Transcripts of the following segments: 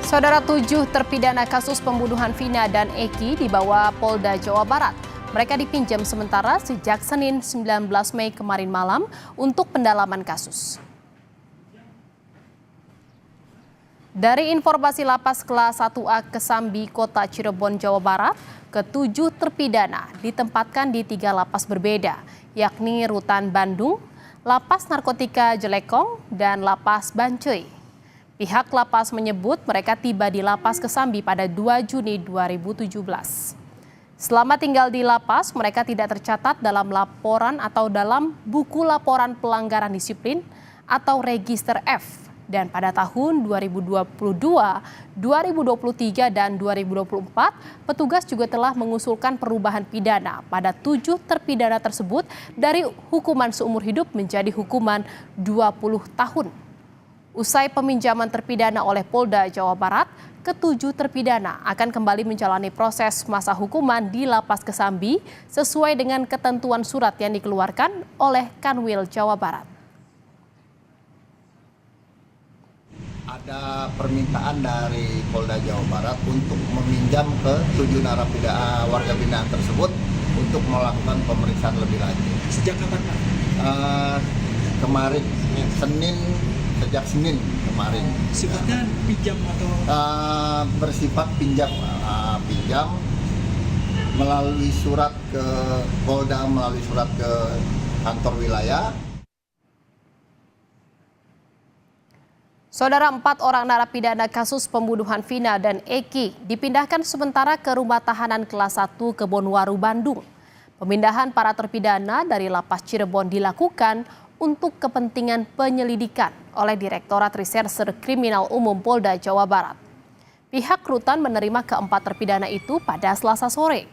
Saudara 7 terpidana kasus pembunuhan Vina dan Eki dibawa Polda Jawa Barat. Mereka dipinjam sementara sejak Senin 19 Mei kemarin malam untuk pendalaman kasus. Dari informasi Lapas Kelas 1A Kesambi, Kota Cirebon, Jawa Barat, ke-7 terpidana ditempatkan di 3 lapas berbeda, yakni Rutan Bandung, Lapas Narkotika Jelekong, dan Lapas Bancoi. Pihak lapas menyebut mereka tiba di Lapas Kesambi pada 2 Juni 2017. Selama tinggal di lapas, mereka tidak tercatat dalam laporan atau dalam buku laporan pelanggaran disiplin atau Register F. Dan pada tahun 2022, 2023, dan 2024, petugas juga telah mengusulkan perubahan pidana pada 7 terpidana tersebut dari hukuman seumur hidup menjadi hukuman 20 tahun. Usai peminjaman terpidana oleh Polda Jawa Barat, ke-7 terpidana akan kembali menjalani proses masa hukuman di Lapas Kesambi sesuai dengan ketentuan surat yang dikeluarkan oleh Kanwil Jawa Barat. Ada permintaan dari Polda Jawa Barat untuk meminjam ke 7 narapidana warga binaan tersebut untuk melakukan pemeriksaan lebih lanjut. Sejak kapan, Pak? Kemarin, sejak Senin kemarin. Sifatnya pinjam atau? Bersifat pinjam melalui surat ke Polda, melalui surat ke kantor wilayah. Saudara, 4 orang narapidana kasus pembunuhan Vina dan Eki dipindahkan sementara ke Rumah Tahanan Kelas 1 Kebonwaru, Bandung. Pemindahan para terpidana dari Lapas Cirebon dilakukan untuk kepentingan penyelidikan oleh Direktorat Reserse Kriminal Umum Polda Jawa Barat. Pihak rutan menerima ke-4 terpidana itu pada Selasa sore.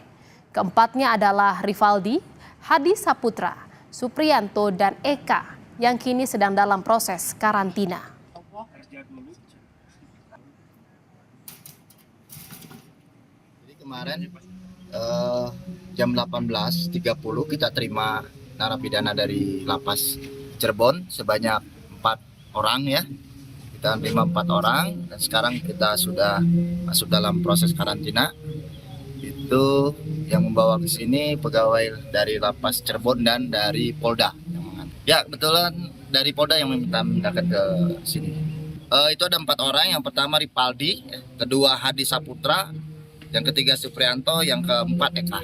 Keempatnya adalah Rivaldi, Hadi Saputra, Supriyanto, dan Eka yang kini sedang dalam proses karantina. Jadi kemarin jam 18.30 kita terima narapidana dari Lapas Cirebon sebanyak 4 orang ya. Kita terima 4 orang dan sekarang kita sudah masuk dalam proses karantina. Itu yang membawa ke sini pegawai dari Lapas Cirebon dan dari Polda. Ya, kebetulan dari Polda yang meminta memindahkan ke sini. Itu ada 4 orang. Yang pertama Rivaldi, kedua Hadi Saputra, yang ketiga Supriyanto, yang keempat Eka.